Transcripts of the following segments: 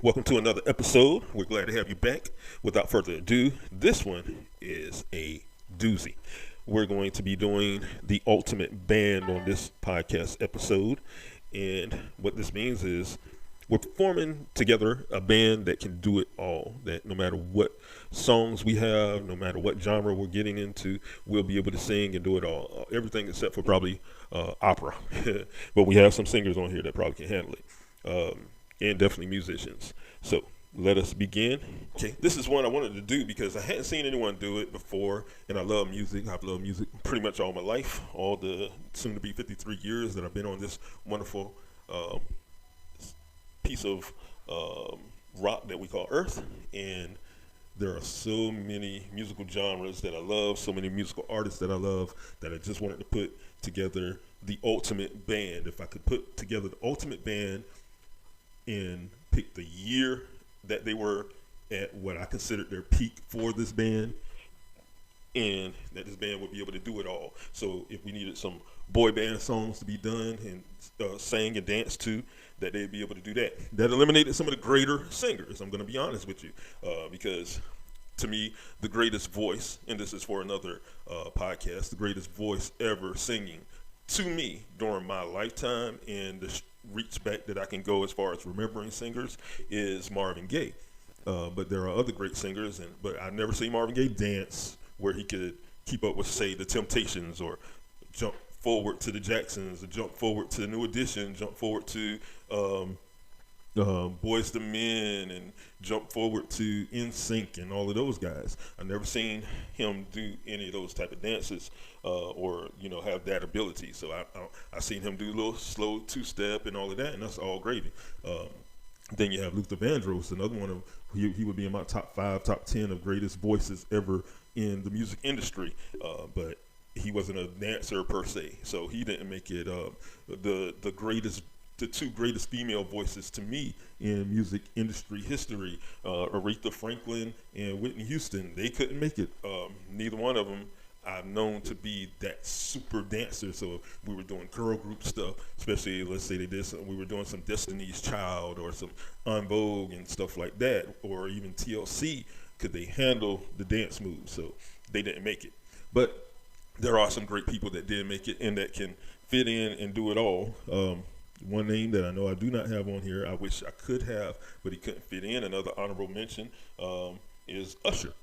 Welcome to another episode. We're glad to have you back. Without further ado, this one is a doozy. We're going to be doing the ultimate band on this podcast episode. And what this means is we're forming together a band that can do it all. That no matter what songs we have, no matter what genre we're getting into, we'll be able to sing and do it all. Everything except for probably opera. But we have some singers on here that probably can handle it. And definitely musicians. So let us begin. Okay, this is one I wanted to do because I hadn't seen anyone do it before, and I love music. I've loved music pretty much all my life, all the soon-to-be 53 years that I've been on this wonderful piece of rock that we call Earth. And there are so many musical genres that I love, so many musical artists that I love, that I just wanted to put together the ultimate band. If I could put together the ultimate band and pick the year that they were at what I considered their peak for this band, and that this band would be able to do it all. So if we needed some boy band songs to be done and sang and danced to, that they'd be able to do that. That eliminated some of the greater singers, I'm going to be honest with you, because to me, the greatest voice, and this is for another podcast, the greatest voice ever singing to me during my lifetime, and the reach back that I can go as far as remembering singers, is Marvin Gaye. But there are other great singers, but I've never seen Marvin Gaye dance where he could keep up with, say, the Temptations, or jump forward to the Jacksons, or jump forward to the New Edition, jump forward to Boyz II Men, and jump forward to NSYNC and all of those guys. I've never seen him do any of those type of dances, or have that ability. So I seen him do a little slow two-step and all of that, and that's all gravy. Then you have Luther Vandross, another one of he would be in my top 5, top 10 of greatest voices ever in the music industry, but he wasn't a dancer per se, so he didn't make it. The two greatest female voices to me in music industry history, Aretha Franklin and Whitney Houston, they couldn't make it. Neither one of them I've known to be that super dancer. So if we were doing girl group stuff, especially let's say we were doing some Destiny's Child or some En Vogue and stuff like that, or even TLC, could they handle the dance moves? So they didn't make it. But there are some great people that did make it and that can fit in and do it all. One name that I know I do not have on here, I wish I could have, but he couldn't fit in. Another honorable mention is Usher.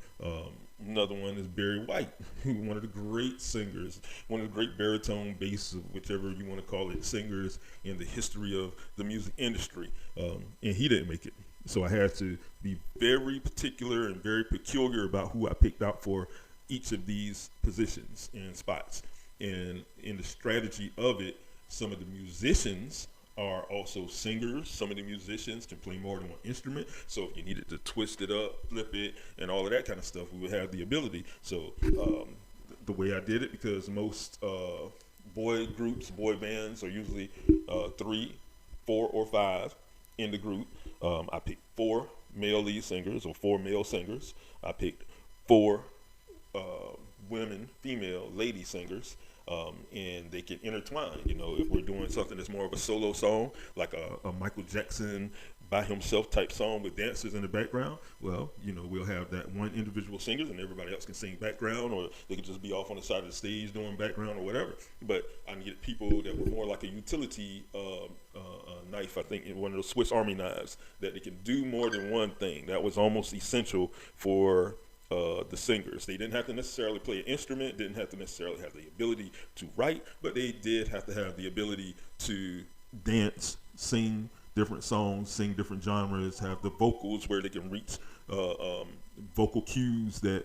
Another one is Barry White, one of the great singers, one of the great baritone, bass, whichever you want to call it, singers in the history of the music industry. And he didn't make it. So I had to be very particular and very peculiar about who I picked out for each of these positions and spots. And in the strategy of it, some of the musicians are also singers. Some of the musicians can play more than one instrument. So if you needed to twist it up, flip it, and all of that kind of stuff, we would have the ability. So the way I did it, because most boy groups, boy bands are usually 3, 4, or 5 in the group. I picked 4 male lead singers or 4 male singers. I picked 4 female lady singers. And they can intertwine. If we're doing something that's more of a solo song, like a Michael Jackson by himself type song with dancers in the background, well, we'll have that one individual singer and everybody else can sing background, or they could just be off on the side of the stage doing background or whatever. But I needed people that were more like a utility knife, I think, one of those Swiss Army knives, that they can do more than one thing. That was almost essential for the singers. They didn't have to necessarily play an instrument, didn't have to necessarily have the ability to write, but they did have to have the ability to dance, sing different songs, sing different genres, have the vocals where they can reach vocal cues that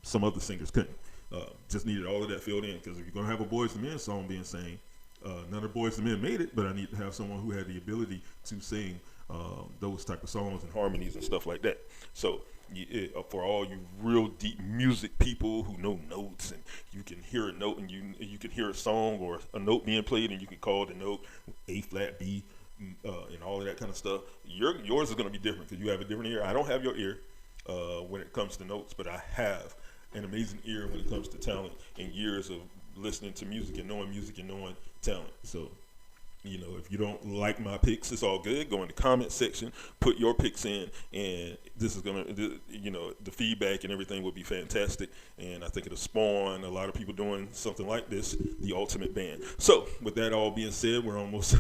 some other singers couldn't. Just needed all of that filled in, because if you're going to have a Boyz II Men song being sang, none of Boyz II Men made it, but I need to have someone who had the ability to sing those type of songs and harmonies and stuff like that. So for all you real deep music people who know notes, and you can hear a note and you can hear a song or a note being played, and you can call the note A flat, B, and all of that kind of stuff. Yours is going to be different because you have a different ear. I don't have your ear when it comes to notes, but I have an amazing ear when it comes to talent, and years of listening to music and knowing talent. So If you don't like my picks, it's all good. Go in the comment section, put your picks in, and this is the feedback and everything will be fantastic. And I think it'll spawn a lot of people doing something like this, the ultimate band. So, with that all being said, we're almost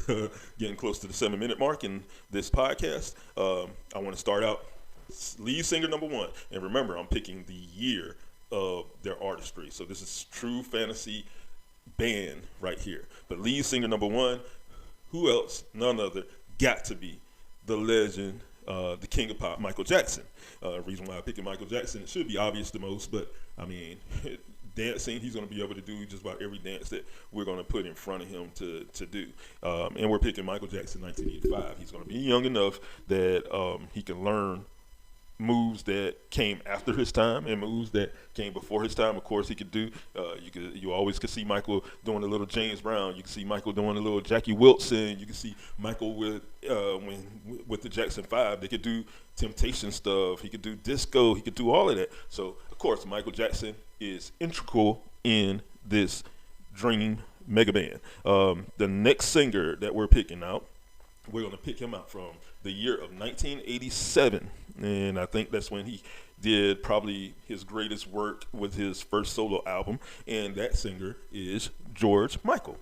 getting close to the 7-minute mark in this podcast. I want to start out lead singer number 1, and remember, I'm picking the year of their artistry. So this is true fantasy band right here. But lead singer number 1. Who else? None other. Got to be the legend, the king of pop, Michael Jackson. Reason why I'm picking Michael Jackson, it should be obvious the most, but I mean, dancing, he's going to be able to do just about every dance that we're going to put in front of him to do. And we're picking Michael Jackson 1985. He's going to be young enough that he can learn moves that came after his time and moves that came before his time. Of course, he could do. You always could see Michael doing a little James Brown. You can see Michael doing a little Jackie Wilson. You can see Michael with the Jackson 5. They could do Temptation stuff. He could do disco. He could do all of that. So, of course, Michael Jackson is integral in this dream mega band. The next singer that we're picking out, we're going to pick him out from the year of 1987. And I think that's when he did probably his greatest work with his first solo album. And that singer is George Michael.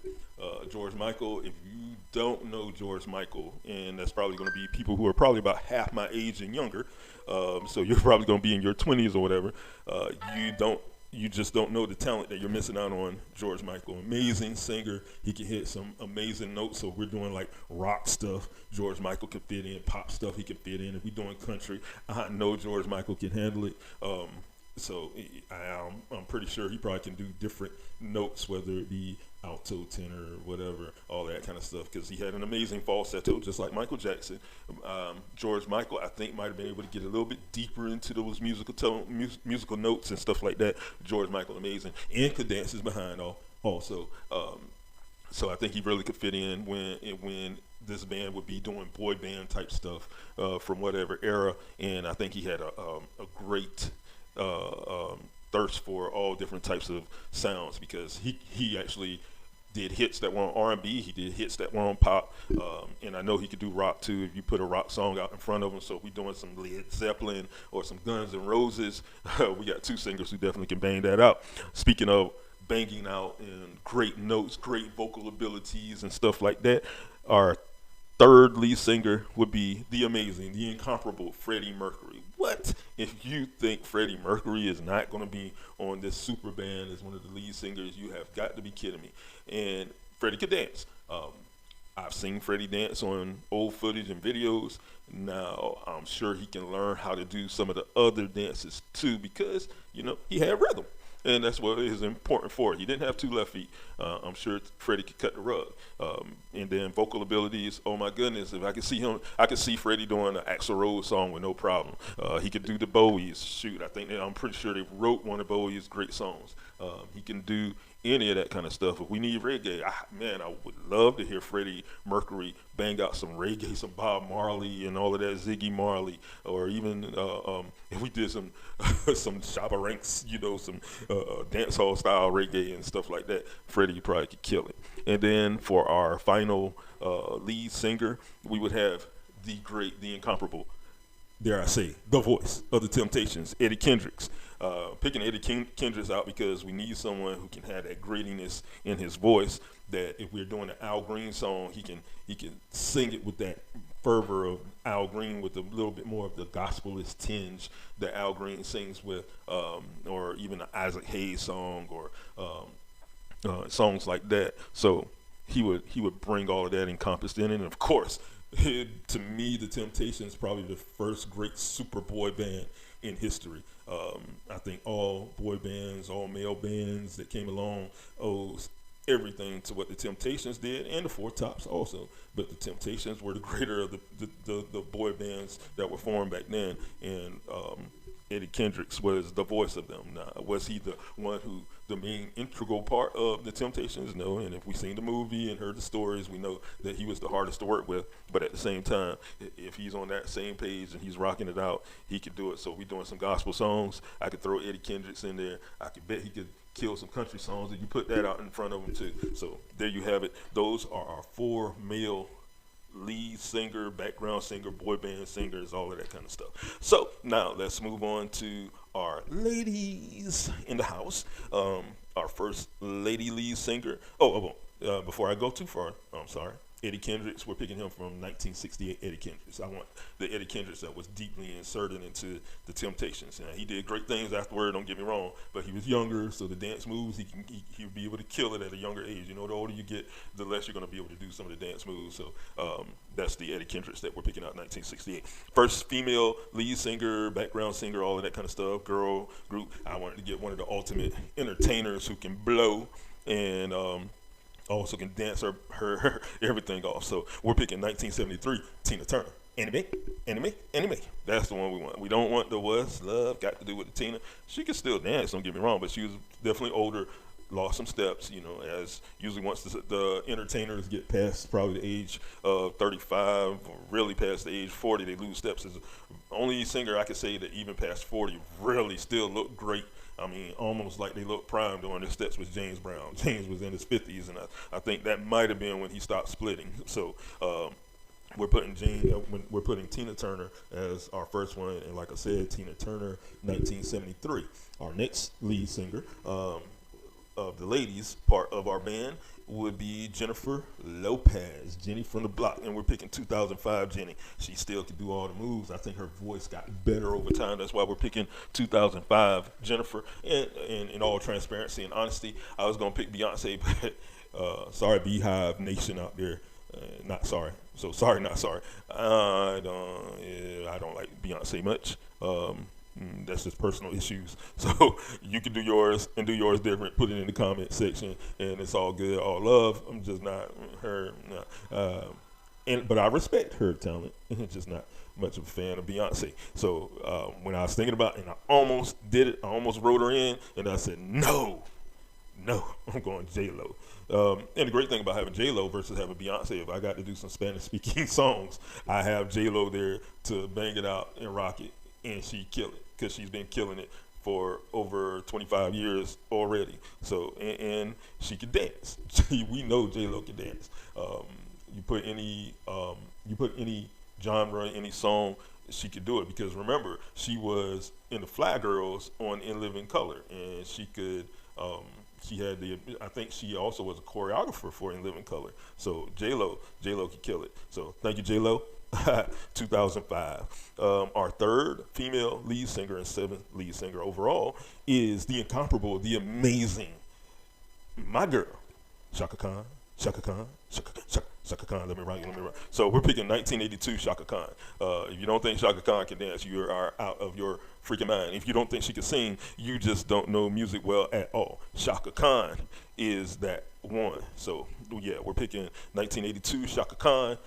George Michael, if you don't know George Michael, and that's probably going to be people who are probably about half my age and younger, so you're probably going to be in your 20s or whatever, you just don't know the talent that you're missing out on. George Michael, amazing singer. He can hit some amazing notes. So if we're doing like rock stuff, George Michael can fit in. Pop stuff, he can fit in. If we're doing country, I know George Michael can handle it. So I'm pretty sure he probably can do different notes, whether it be alto, tenor, whatever, all that kind of stuff, because he had an amazing falsetto, just like Michael Jackson. George Michael, I think, might have been able to get a little bit deeper into those musical notes and stuff like that. George Michael, amazing, and could dance his behind also. So I think he really could fit in when this band would be doing boy band type stuff from whatever era, and I think he had a great thirst for all different types of sounds, because he actually did hits that were on R&B, he did hits that were on pop, and I know he could do rock too if you put a rock song out in front of him. So if we're doing some Led Zeppelin or some Guns N' Roses, we got two singers who definitely can bang that out. Speaking of banging out and great notes, great vocal abilities and stuff like that, our third lead singer would be the amazing, the incomparable Freddie Mercury. What? If you think Freddie Mercury is not going to be on this Superband as one of the lead singers, you have got to be kidding me. And Freddie could dance. I've seen Freddie dance on old footage and videos. Now, I'm sure he can learn how to do some of the other dances too, because, he had rhythm. And that's what is important for it. He didn't have two left feet. I'm sure Freddie could cut the rug. And then vocal abilities, oh my goodness, if I could see him, I could see Freddie doing an Axl Rose song with no problem. He could do the Bowies. Shoot, I'm pretty sure they wrote one of Bowie's great songs. He can do any of that kind of stuff. If we need reggae, I would love to hear Freddie Mercury bang out some reggae, some Bob Marley and all of that, Ziggy Marley, or even if we did some Shabba Ranks, some dance hall style reggae and stuff like that, Freddie probably could kill it. And then for our final lead singer, we would have the great, the incomparable, dare I say, the voice of the Temptations, Eddie Kendricks. Picking Eddie Kendricks out because we need someone who can have that grittiness in his voice, that if we're doing an Al Green song, he can sing it with that fervor of Al Green, with a little bit more of the gospelist tinge that Al Green sings with, or even an Isaac Hayes song, or songs like that. So he would bring all of that encompassed in it. And of course, to me, the Temptations probably the first great super boy band in history. I think all boy bands, all male bands that came along owes everything to what the Temptations did, and the Four Tops also. But the Temptations were the greater of the boy bands that were formed back then. And Eddie Kendricks was the voice of them. Now, was he the one who, the main integral part of the Temptations? No. And if we've seen the movie and heard the stories, we know that he was the hardest to work with. But at the same time, if he's on that same page and he's rocking it out, he could do it. So if we're doing some gospel songs, I could throw Eddie Kendricks in there. I could bet he could kill some country songs, and you put that out in front of him too. So there you have it. Those are our 4 male lead singer, background singer, boy band singers, all of that kind of stuff. So now let's move on to our ladies in the house. Our first lady lead singer. Before I go too far, I'm sorry. Eddie Kendricks, we're picking him from 1968 Eddie Kendricks. I want the Eddie Kendricks that was deeply inserted into the Temptations. And he did great things afterward, don't get me wrong, but he was younger, so the dance moves, he would be able to kill it at a younger age. You know, the older you get, the less you're going to be able to do some of the dance moves. So that's the Eddie Kendricks that we're picking out in 1968. First female lead singer, background singer, all of that kind of stuff, girl group. I wanted to get one of the ultimate entertainers who can blow and also can dance her everything off. So we're picking 1973 Tina Turner. Enemy. That's the one we want. We don't want the What's Love Got to Do with the Tina. She can still dance, don't get me wrong, but she was definitely older, lost some steps, you know, as usually once the entertainers get past probably the age of 35, or really past the age 40, they lose steps. As the only singer I could say that even past 40 really still look great. I mean, almost like they looked prime during his steps was James Brown. James was in his 50s, and I think that might have been when he stopped splitting. So we're putting Tina Turner as our first one, and like I said, Tina Turner, 1973. Our next lead singer of the ladies part of our band would be Jennifer Lopez, Jenny from the Block, and we're picking 2005 Jenny. She still can do all the moves. I think her voice got better over time. That's why we're picking 2005 Jennifer. And in all transparency and honesty, I was gonna pick Beyonce, but sorry, Beehive Nation out there. Not sorry. So sorry, not sorry. I don't like Beyonce much. That's just personal issues. So you can do yours and do yours different. Put it in the comment section, and it's all good, all love. I'm just not her. But I respect her talent. Just not much of a fan of Beyonce. So when I was thinking about it, and I almost did it, I almost wrote her in, and I said no, I'm going J-Lo. And the great thing about having J-Lo versus having Beyonce, if I got to do some Spanish-speaking songs, I have J-Lo there to bang it out and rock it, and she kill it, because she's been killing it for over 25 years already. So, and she can dance. We know J-Lo can dance. You put any genre, any song, she could do it, because remember, she was in the Fly Girls on In Living Color, and she could, I think she also was a choreographer for In Living Color. So J-Lo could kill it. So thank you, J-Lo. 2005. Our third female lead singer and 7th lead singer overall is the incomparable, the amazing, my girl, Chaka Khan. Let me rock. So we're picking 1982 Chaka Khan. If you don't think Chaka Khan can dance, you are out of your freaking mind. If you don't think she can sing, you just don't know music well at all. Chaka Khan is that one. So yeah, we're picking 1982 Chaka Khan.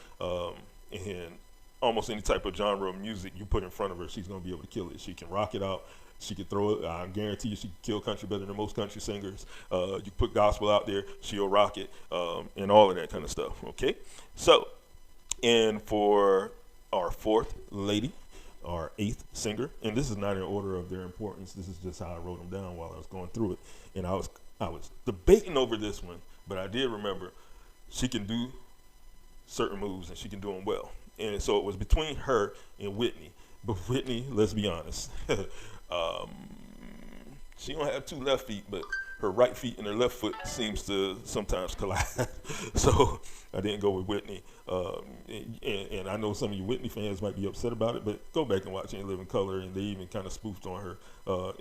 And almost any type of genre of music you put in front of her, she's going to be able to kill it. She can rock it out. She can throw it. I guarantee you she can kill country better than most country singers. You put gospel out there, she'll rock it, and all of that kind of stuff, okay? So, and for our 4th lady, our 8th singer, and this is not in order of their importance. This is just how I wrote them down while I was going through it. And I was debating over this one, but I did remember she can do certain moves, and she can do them well. And so it was between her and Whitney. But Whitney, let's be honest, she don't have 2 left feet, but her right feet and her left foot seems to sometimes collide. So I didn't go with Whitney. And I know some of you Whitney fans might be upset about it, but go back and watch In Living Color, and they even kind of spoofed on her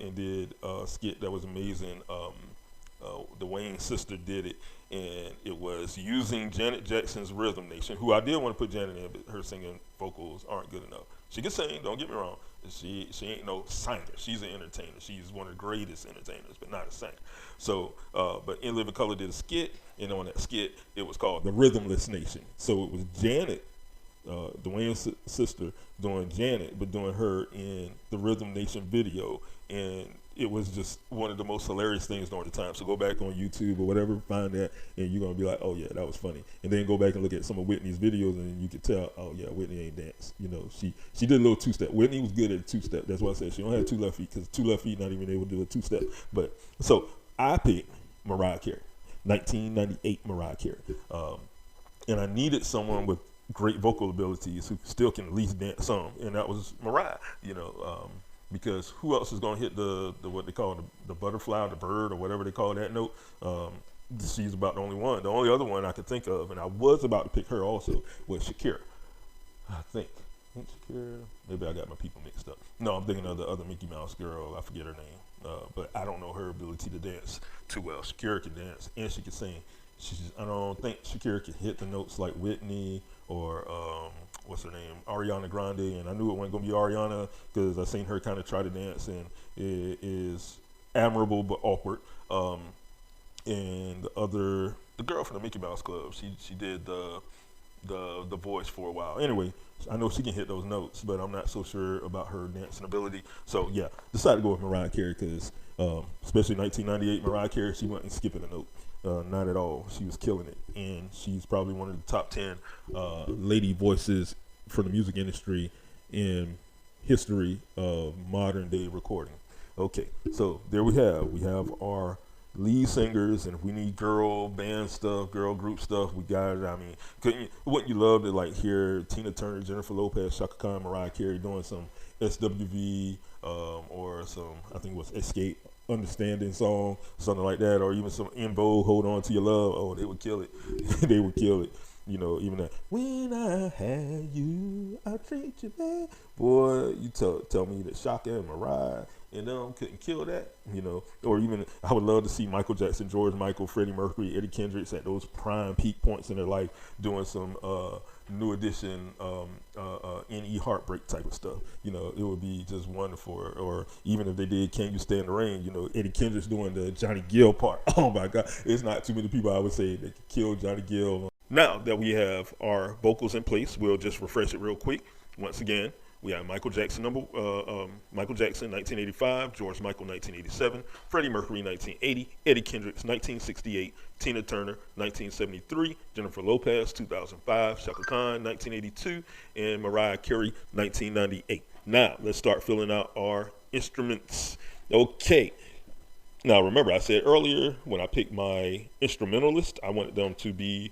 and did a skit that was amazing. The Wayne sister did it, and it was using Janet Jackson's Rhythm Nation, who I did want to put Janet in, but her singing vocals aren't good enough. She can sing, don't get me wrong. She ain't no singer. She's an entertainer. She's one of the greatest entertainers, but not a singer. So, but In Living Color did a skit, and on that skit, it was called The Rhythmless Nation. So it was Janet Dwayne's sister doing Janet, but doing her in the Rhythm Nation video, and it was just one of the most hilarious things during the time. So go back on YouTube or whatever, find that, and you're gonna be like, oh yeah, that was funny. And then go back and look at some of Whitney's videos, and you can tell, oh yeah, Whitney ain't dance. You know, she did a little two-step. Whitney was good at a two-step. That's why I said she don't have two left feet, because two left feet not even able to do a two-step. But so I picked Mariah Carey, 1998 Mariah Carey, and I needed someone with great vocal abilities who still can at least dance some, and that was Mariah. You know. Because who else is going to hit the what they call the butterfly, the bird, or whatever they call that note? She's about the only one. The only other one I could think of, and I was about to pick her also, was Shakira. I think Shakira. Maybe I got my people mixed up. No, I'm thinking of the other Mickey Mouse girl. I forget her name, but I don't know her ability to dance too well. Shakira can dance and she can sing. I don't think Shakira can hit the notes like Whitney or what's her name, Ariana Grande, and I knew it wasn't gonna be Ariana because I seen her kind of try to dance, and it is admirable but awkward. And the girl from the Mickey Mouse Club, she did the voice for a while. Anyway, I know she can hit those notes, but I'm not so sure about her dancing ability. So yeah, decided to go with Mariah Carey because especially 1998 Mariah Carey, she wasn't skipping a note. Not at all. She was killing it, and she's probably one of the top 10 lady voices for the music industry in history of modern day recording. Okay, so there we have our lead singers, and if we need girl band stuff, girl group stuff, we got it. I mean, wouldn't you love to like hear Tina Turner, Jennifer Lopez, Chaka Khan, Mariah Carey doing some SWV or some, I think it was Escape Understanding song, something like that, or even some In Vogue, Hold On to Your Love. Oh, they would kill it. They would kill it. You know, even that, when I had you, I treat you bad. Boy, you tell me that Shaka and Mariah and them couldn't kill that, you know. Or even, I would love to see Michael Jackson, George Michael, Freddie Mercury, Eddie Kendricks at those prime peak points in their life doing some new edition NE Heartbreak type of stuff. You know, it would be just wonderful. Or even if they did Can You Stand the Rain, you know, Eddie Kendricks doing the Johnny Gill part. Oh my God, it's not too many people I would say that could kill Johnny Gill. Now that we have our vocals in place, we'll just refresh it real quick. Once again, we have Michael Jackson, 1985, George Michael, 1987, Freddie Mercury, 1980, Eddie Kendricks, 1968, Tina Turner, 1973, Jennifer Lopez, 2005, Chaka Khan, 1982, and Mariah Carey, 1998. Now, let's start filling out our instruments. Okay. Now, remember, I said earlier when I picked my instrumentalist, I wanted them to be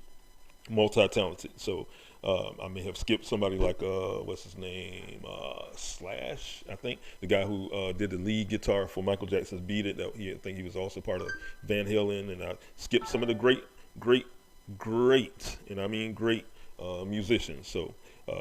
multi-talented. So I may have skipped somebody like what's his name, Slash, I think, the guy who did the lead guitar for Michael Jackson's Beat It. That I think he was also part of Van Halen, and I skipped some of the great, and I mean great musicians. So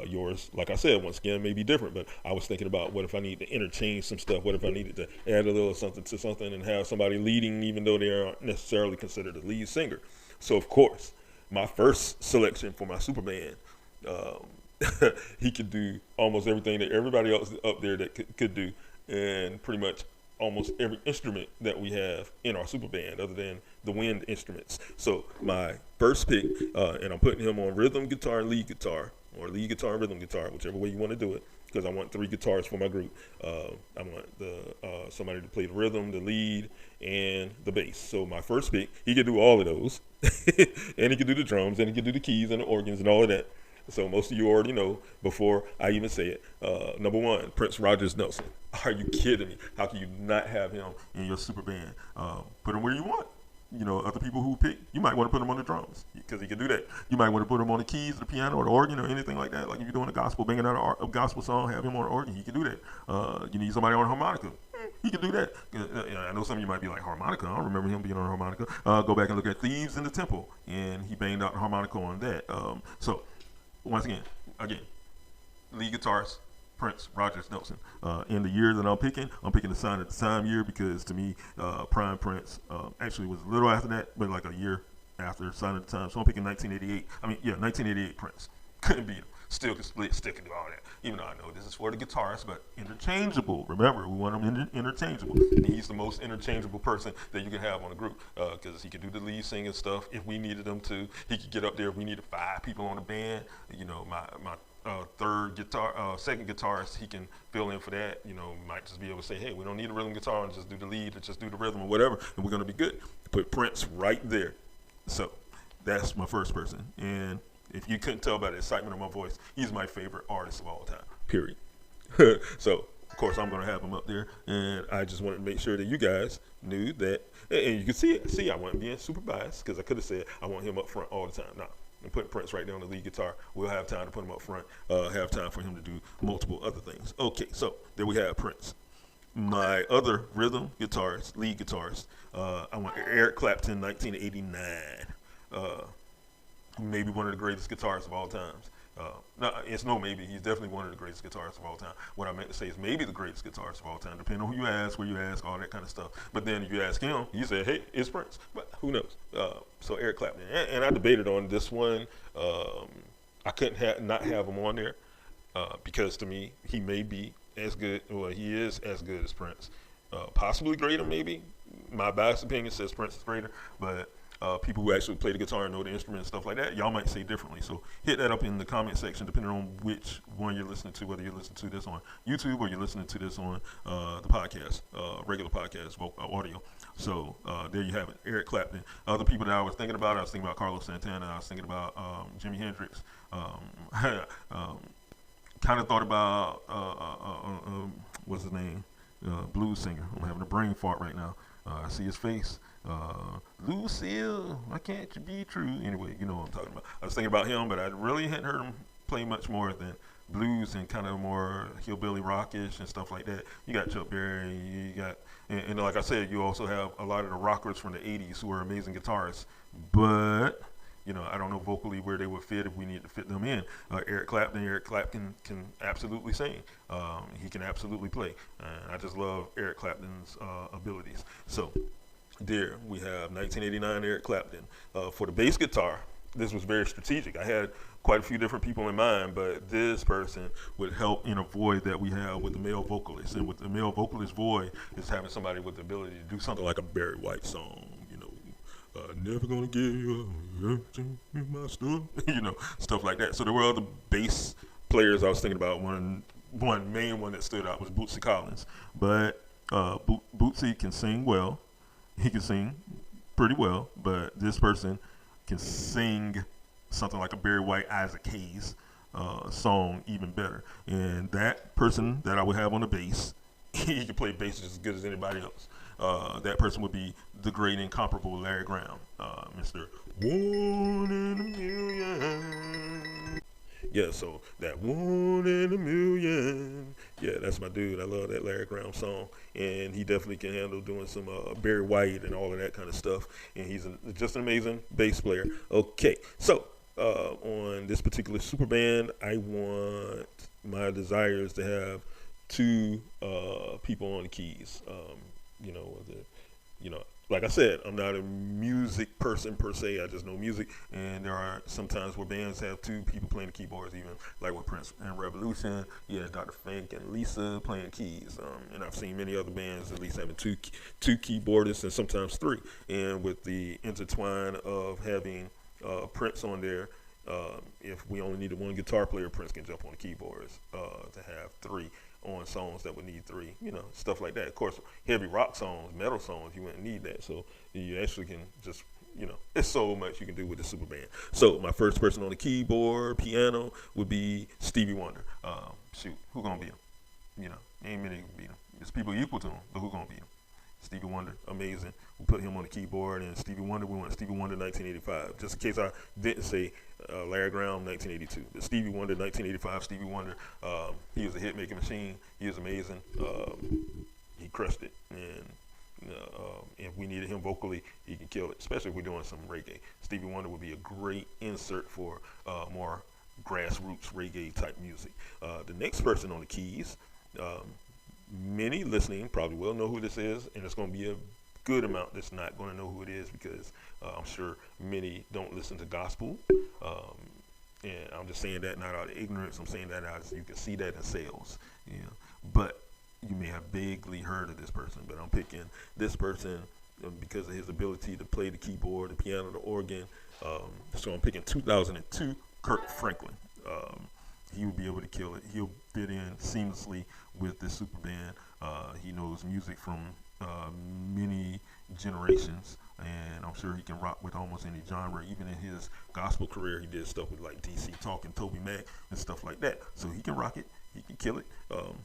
yours, like I said, once again, may be different, but I was thinking about what if I need to interchange some stuff, what if I needed to add a little something to something and have somebody leading even though they aren't necessarily considered a lead singer. So of course, my first selection for my Superband, he could do almost everything that everybody else up there that could do, and pretty much almost every instrument that we have in our Superband other than the wind instruments. So my first pick, and I'm putting him on rhythm guitar and lead guitar, or lead guitar and rhythm guitar, whichever way you want to do it, because I want 3 guitars for my group. I want somebody to play the rhythm, the lead, and the bass. So my first pick, he could do all of those. And he could do the drums, and he could do the keys and the organs and all of that. So most of you already know before I even say it. Number 1, Prince Rogers Nelson. Are you kidding me? How can you not have him in your Superband? Put him where you want. You know, other people who pick, you might want to put him on the drums because he can do that. You might want to put him on the keys, the piano, or the organ, or anything like that. Like if you're doing a gospel, banging out a gospel song, have him on the organ. He can do that. You need somebody on a harmonica. He can do that. I know some of you might be like, harmonica? I don't remember him being on a harmonica. Go back and look at Thieves in the Temple, and he banged out the harmonica on that. So, once again, lead guitarist, Prince Rogers Nelson. In the year that I'm picking the Sign of the Time year because to me, Prime Prince actually was a little after that, but like a year after Sign of the Time. So I'm picking 1988. 1988 Prince. Couldn't beat him. Still can split, stick, and do all that. Even though I know this is for the guitarist, but interchangeable. Remember, we want him interchangeable. And he's the most interchangeable person that you can have on a group because he could do the lead singing stuff if we needed him to. He could get up there if we needed 5 people on the band. You know, my third guitar, second guitarist, he can fill in for that. Might just be able to say, hey, we don't need a rhythm guitar and just do the lead or just do the rhythm or whatever, and we're gonna be good. Put Prince right there. So that's my first person. And if you couldn't tell by the excitement of my voice, he's my favorite artist of all time. Period. So of course I'm gonna have him up there, and I just wanted to make sure that you guys knew that. And you can see it. See, I wasn't being super biased because I could have said I want him up front all the time. No, and put Prince right there on the lead guitar. We'll have time to put him up front. Have time for him to do multiple other things. Okay, so there we have Prince. My other rhythm guitarist, lead guitarist, I want Eric Clapton, 1989. Maybe one of the greatest guitarists of all times. No, it's no maybe. He's definitely one of the greatest guitarists of all time. What I meant to say is maybe the greatest guitarist of all time, depending on who you ask, where you ask, all that kind of stuff. But then if you ask him, he said, hey, it's Prince. But who knows? So Eric Clapton. And I debated on this one. I couldn't not have him on there because to me, he may be as good, well, he is as good as Prince. Possibly greater, maybe. My biased opinion says Prince is greater, but people who actually play the guitar and know the instrument and stuff like that, y'all might say differently. So hit that up in the comment section, depending on which one you're listening to, whether you're listening to this on YouTube or you're listening to this on the podcast, regular podcast, audio. So there you have it, Eric Clapton. Other people that I was thinking about Carlos Santana, I was thinking about Jimi Hendrix. Kind of thought about, what's his name? Blues singer. I'm having a brain fart right now. I see his face. Lucille, why can't you be true? Anyway, you know what I'm talking about. I was thinking about him, but I really hadn't heard him play much more than blues and kind of more hillbilly rockish and stuff like that. You got Chuck Berry, you got, and like I said, you also have a lot of the rockers from the 80s who are amazing guitarists, but I don't know vocally where they would fit if we need to fit them in. Eric Clapton can absolutely sing. He can absolutely play. I just love Eric Clapton's abilities. So there we have 1989 Eric Clapton. For the bass guitar, this was very strategic. I had quite a few different people in mind, but this person would help in a void that we have with the male vocalist. And with the male vocalist void is having somebody with the ability to do something like a Barry White song. Never gonna give you everything in my stuff, stuff like that. So there were other bass players I was thinking about. One main one that stood out was Bootsy Collins, but Bootsy can sing well. He can sing pretty well, but this person can sing something like a Barry White, Isaac Hayes song even better. And that person that I would have on the bass, he can play bass just as good as anybody else. That person would be the great incomparable Larry Graham, Mr. 1 in a million. Yeah, so that 1 in a million. Yeah, that's my dude. I love that Larry Graham song, and he definitely can handle doing some Barry White and all of that kind of stuff. And he's just an amazing bass player. Okay, so on this particular Superband, I want my desires to have two people on the keys. Like I said, I'm not a music person per se. I just know music, and there are sometimes where bands have two people playing the keyboards, even like with Prince and Revolution. Yeah, Dr. Fink and Lisa playing keys, and I've seen many other bands at least having two keyboardists and sometimes three. And with the intertwine of having Prince on there, if we only needed one guitar player, Prince can jump on the keyboards to have three on songs that would need three, stuff like that. Of course, heavy rock songs, metal songs, you wouldn't need that. So you actually can just, it's so much you can do with the Superband. So my first person on the keyboard, piano, would be Stevie Wonder. Who gonna beat him? Ain't many can beat him. There's people equal to him, but who gonna beat him? Stevie Wonder, amazing. We put him on the keyboard, and Stevie Wonder, we went Stevie Wonder 1985. Just in case I didn't say Larry Graham 1982. The Stevie Wonder 1985 Stevie Wonder, he was a hit-making machine. He was amazing. He crushed it, and if we needed him vocally, he can kill it, especially if we're doing some reggae. Stevie Wonder would be a great insert for more grassroots reggae type music. The next person on the keys, many listening probably will know who this is, and it's going to be a good amount that's not going to know who it is because I'm sure many don't listen to gospel. And I'm just saying that not out of ignorance. I'm saying that as you can see that in sales. But you may have vaguely heard of this person, but I'm picking this person because of his ability to play the keyboard, the piano, the organ. So I'm picking 2002 Kirk Franklin. he would be able to kill it. He'll fit in seamlessly with this super band. He knows music from many generations, and I'm sure he can rock with almost any genre. Even in his gospel career, he did stuff with like DC Talk and Toby Mac and stuff like that. So he can rock it. He can kill it.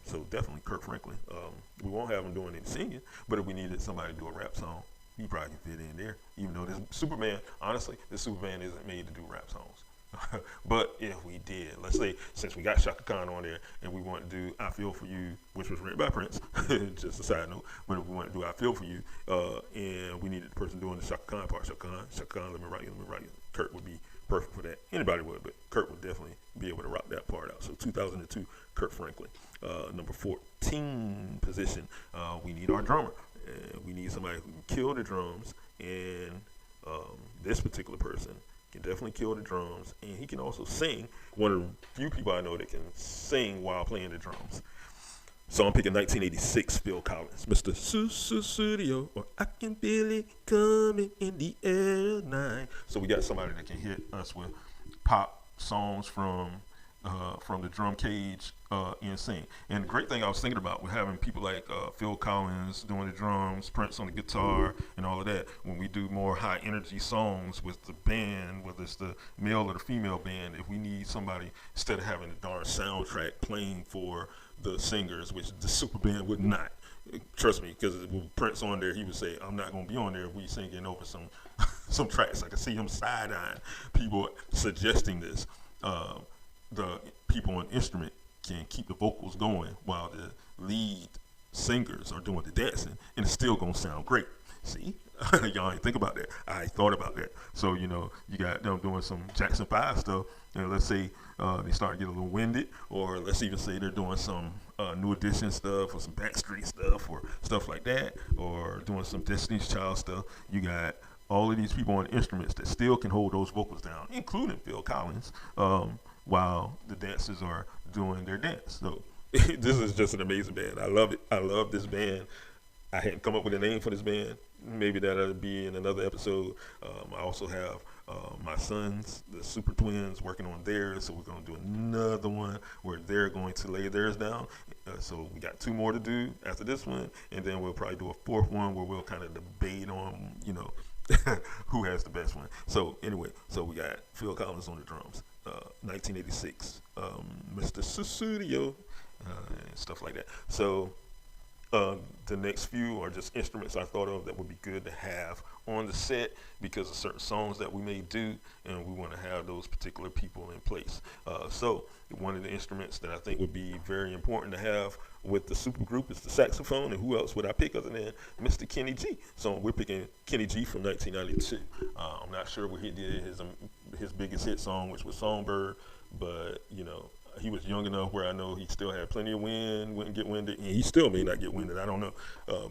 So definitely Kirk Franklin. We won't have him doing any singing, but if we needed somebody to do a rap song, he probably can fit in there. Even though this Superman, honestly, this Superman isn't made to do rap songs. But if we did, let's say, since we got Shaka Khan on there and we want to do I Feel For You, which was written by Prince, just a side note, but if we want to do I Feel For You, and we needed the person doing the Shaka Khan part, Shaka Khan, let me write you. Kurt would be perfect for that. Anybody would, but Kurt would definitely be able to rock that part out. So 2002, Kurt Franklin. Number 14 position, we need our drummer. We need somebody who can kill the drums, and this particular person can definitely kill the drums, and he can also sing. One of the few people I know that can sing while playing the drums. So I'm picking 1986 Phil Collins, Mr. Studio, or I Can Feel It Coming in the Air 9. So we got somebody that can hit us with pop songs from the drum cage and sing. And the great thing I was thinking about with having people like Phil Collins doing the drums, Prince on the guitar, and all of that, when we do more high energy songs with the band, whether it's the male or the female band, if we need somebody, instead of having a darn soundtrack playing for the singers, which the super band would not. Trust me, because with Prince on there, he would say, I'm not going to be on there if we singing over some tracks. I can see him side-eyeing people suggesting this. The people on instrument can keep the vocals going while the lead singers are doing the dancing, and it's still gonna sound great. See, y'all ain't think about that. I thought about that. So you got them doing some Jackson 5 stuff, and let's say they start to get a little winded, or let's even say they're doing some New Edition stuff or some Backstreet stuff or stuff like that, or doing some Destiny's Child stuff. You got all of these people on instruments that still can hold those vocals down, including Phil Collins, while the dancers are doing their dance. So this is just an amazing band. I love it. I love this band. I hadn't come up with a name for this band. Maybe that'll be in another episode. I also have my sons, the Super Twins, working on theirs. So we're going to do another one where they're going to lay theirs down. So we got 2 more to do after this one. And then we'll probably do a 4th one where we'll kind of debate on, who has the best one. So anyway, so we got Phil Collins on the drums, 1986, Mr. Studio, and stuff like that. So the next few are just instruments I thought of that would be good to have on the set because of certain songs that we may do, and we want to have those particular people in place. So one of the instruments that I think would be very important to have with the super group is the saxophone, and who else would I pick other than Mr. Kenny G? So we're picking Kenny G from 1992. I'm not sure what he did his biggest hit song, which was Songbird, but he was young enough where I know he still had plenty of wind, wouldn't get winded, and he still may not get winded, I don't know.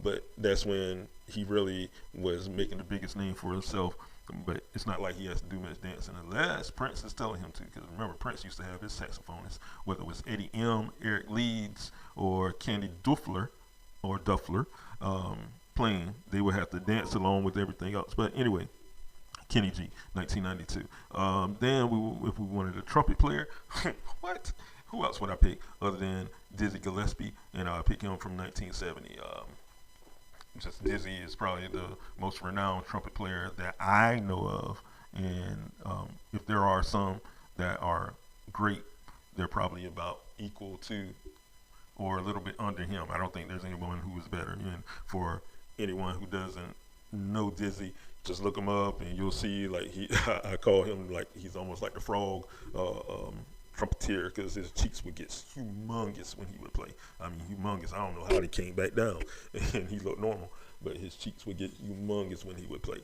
But that's when he really was making the biggest name for himself. But it's not like he has to do much dancing unless Prince is telling him to, because remember, Prince used to have his saxophonists, whether it was Eddie M., Eric Leeds, or Candy Duffler, playing. They would have to dance along with everything else. But anyway, Kenny G, 1992. Then if we wanted a trumpet player, what? Who else would I pick other than Dizzy Gillespie? And I'll pick him from 1970. Just Dizzy is probably the most renowned trumpet player that I know of. And if there are some that are great, they're probably about equal to or a little bit under him. I don't think there's anyone who is better. And for anyone who doesn't know Dizzy, just look him up and you'll see, like, I call him like he's almost like the frog trumpeter, because his cheeks would get humongous when he would play. I mean, humongous. I don't know how he came back down and he looked normal, but his cheeks would get humongous when he would play.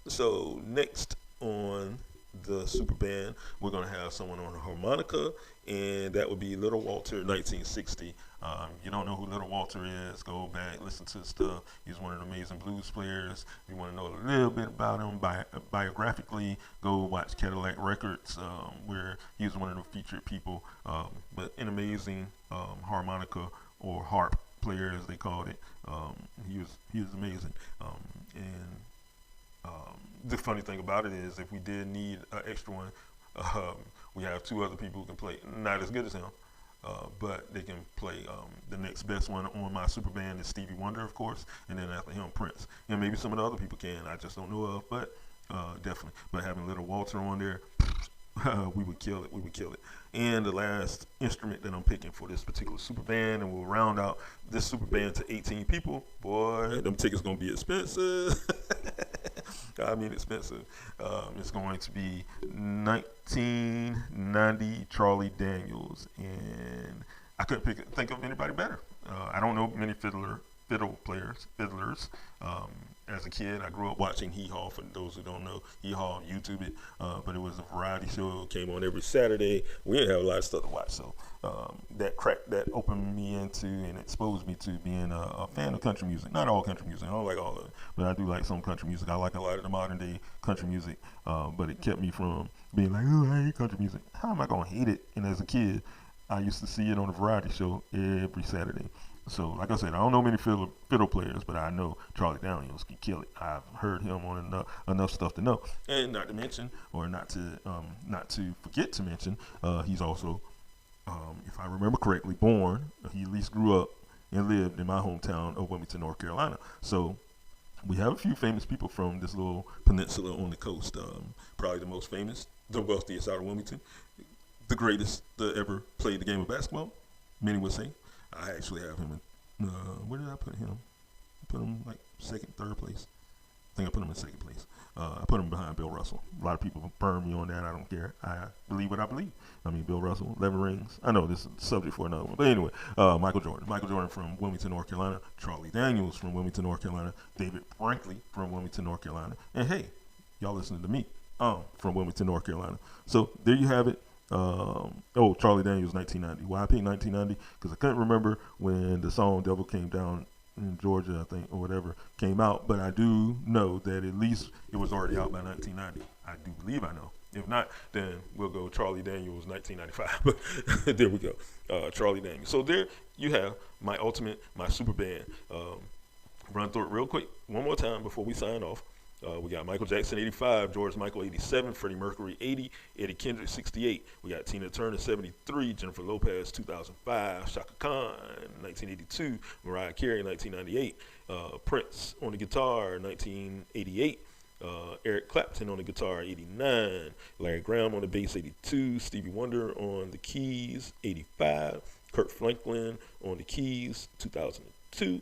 So next on the super band, we're going to have someone on a harmonica, and that would be Little Walter, 1960. You don't know who Little Walter is, go back, listen to his stuff. He's one of the amazing blues players. If you want to know a little bit about him biographically, go watch Cadillac Records, where he was one of the featured people, but an amazing harmonica or harp player, as they called it. He was amazing. The funny thing about it is, if we did need an extra one, We have two other people who can play, not as good as him, but they can play. The next best one on my super band is Stevie Wonder, of course, and then after him, Prince. And maybe some of the other people can, I just don't know of, but definitely. But having Little Walter on there, we would kill it. We would kill it. And the last instrument that I'm picking for this particular super band, and we'll round out this super band to 18 people. Boy, them tickets gonna be expensive. I mean expensive. It's going to be 1990 Charlie Daniels, and I couldn't think of anybody better. I don't know many fiddlers. As a kid, I grew up watching Hee Haw. For those who don't know, Hee Haw on YouTube it, but it was a variety show. It came on every Saturday. We didn't have a lot of stuff to watch, so that opened me into and exposed me to being a fan of country music. Not all country music. I don't like all of it, but I do like some country music. I like a lot of the modern day country music, but it kept me from being like, oh, I hate country music. How am I gonna hate it? And as a kid, I used to see it on a variety show every Saturday. So, like I said, I don't know many fiddle players, but I know Charlie Daniels can kill it. I've heard him on enough stuff to know. And not to mention, or not to forget to mention, he's also, if I remember correctly, born. He at least grew up and lived in my hometown of Wilmington, North Carolina. So we have a few famous people from this little peninsula on the coast. Probably the most famous, the wealthiest out of Wilmington, the greatest to ever play the game of basketball, many would say. I actually have him in, where did I put him? I put him like second, third place. I think I put him in second place. I put him behind Bill Russell. A lot of people burn me on that. I don't care. I believe what I believe. I mean, Bill Russell, 11 rings. I know this is a subject for another one. But anyway, Michael Jordan. Michael Jordan from Wilmington, North Carolina. Charlie Daniels from Wilmington, North Carolina. David Brinkley from Wilmington, North Carolina. And hey, y'all listening to me from Wilmington, North Carolina. So there you have it. Charlie Daniels, 1990. Why I picked 1990? Because I couldn't remember when the song "Devil Came Down in Georgia," I think, or whatever, came out. But I do know that at least it was already out by 1990. I do believe I know. If not, then we'll go Charlie Daniels, 1995. But there we go, Charlie Daniels. So there you have my super band. Run through it real quick one more time before we sign off. We got Michael Jackson, 85, George Michael, 87, Freddie Mercury, 80, Eddie Kendrick, 68. We got Tina Turner, 73, Jennifer Lopez, 2005, Shaka Khan, 1982, Mariah Carey, 1998, Prince on the guitar, 1988, Eric Clapton on the guitar, 89, Larry Graham on the bass, 82, Stevie Wonder on the keys, 85, Kirk Franklin on the keys, 2002,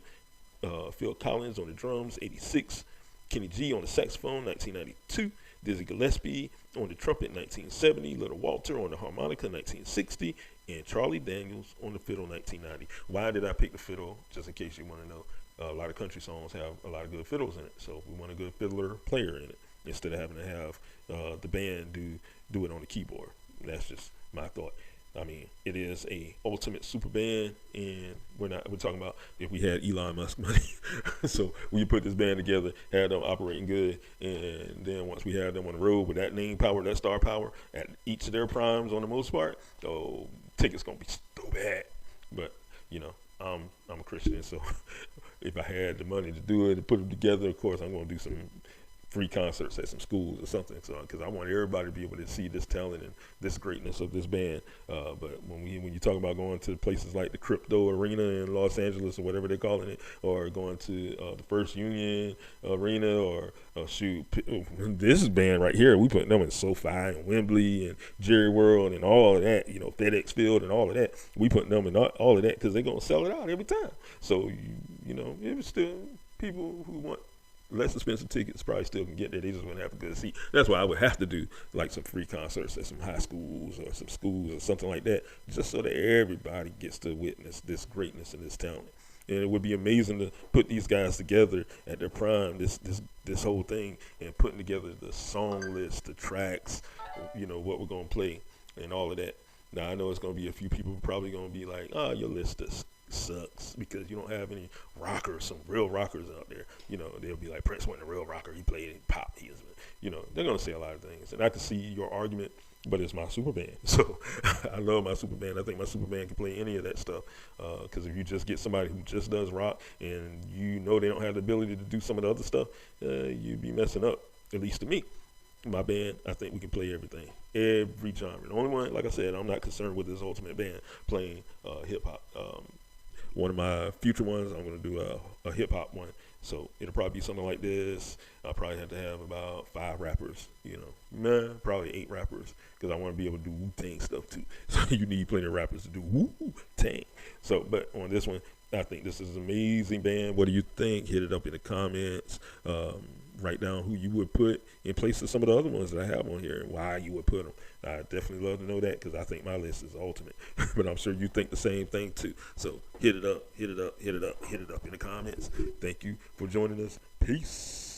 Phil Collins on the drums, 86, Kenny G on the saxophone, 1992. Dizzy Gillespie on the trumpet, 1970. Little Walter on the harmonica, 1960. And Charlie Daniels on the fiddle, 1990. Why did I pick the fiddle? Just in case you want to know. A lot of country songs have a lot of good fiddles in it. So we want a good fiddler player in it instead of having to have the band do it on the keyboard. That's just my thought. I mean, it is a ultimate super band, and we're talking about if we had Elon Musk money. So we put this band together, had them operating good, and then once we had them on the road with that name power, that star power at each of their primes on the most part, tickets gonna be so bad. But you know, I'm a Christian, so if I had the money to do it and put them together, of course I'm gonna do some free concerts at some schools or something, so because I want everybody to be able to see this talent and this greatness of this band. But when you talk about going to places like the Crypto Arena in Los Angeles or whatever they're calling it, or going to the First Union Arena, or this band right here, we put them in SoFi and Wembley and Jerry World and all of that, FedEx Field and all of that. We put them in all of that because they're gonna sell it out every time. So it was still people who want less expensive tickets probably still can get there. They just wouldn't have a good seat. That's why I would have to do like some free concerts at some high schools or some schools or something like that, just so that everybody gets to witness this greatness and this talent. And it would be amazing to put these guys together at their prime, this whole thing, and putting together the song list, the tracks, what we're gonna play and all of that. Now I know it's gonna be a few people probably gonna be like, "Oh, your list sucks because you don't have any rockers, some real rockers out there." They'll be like, Prince wasn't a real rocker, he played pop. They're gonna say a lot of things, and I can see your argument, but it's my super band. So I love my super band. I think my super band can play any of that stuff, because if you just get somebody who just does rock and they don't have the ability to do some of the other stuff, you'd be messing up, at least to me. my band, I think we can play everything, every genre. The only one, like I said, I'm not concerned with this ultimate band playing hip hop. One of my future ones, I'm going to do a hip hop one. So it'll probably be something like this. I'll probably have to have about 5 rappers, probably 8 rappers, because I want to be able to do Wu-Tang stuff too. So you need plenty of rappers to do Wu-Tang. So, but on this one, I think this is an amazing band. What do you think? Hit it up in the comments. Write down who you would put in place of some of the other ones that I have on here and why you would put them. I definitely love to know that, because I think my list is ultimate. But I'm sure you think the same thing too. So hit it up, hit it up, hit it up, hit it up in the comments. Thank you for joining us. Peace.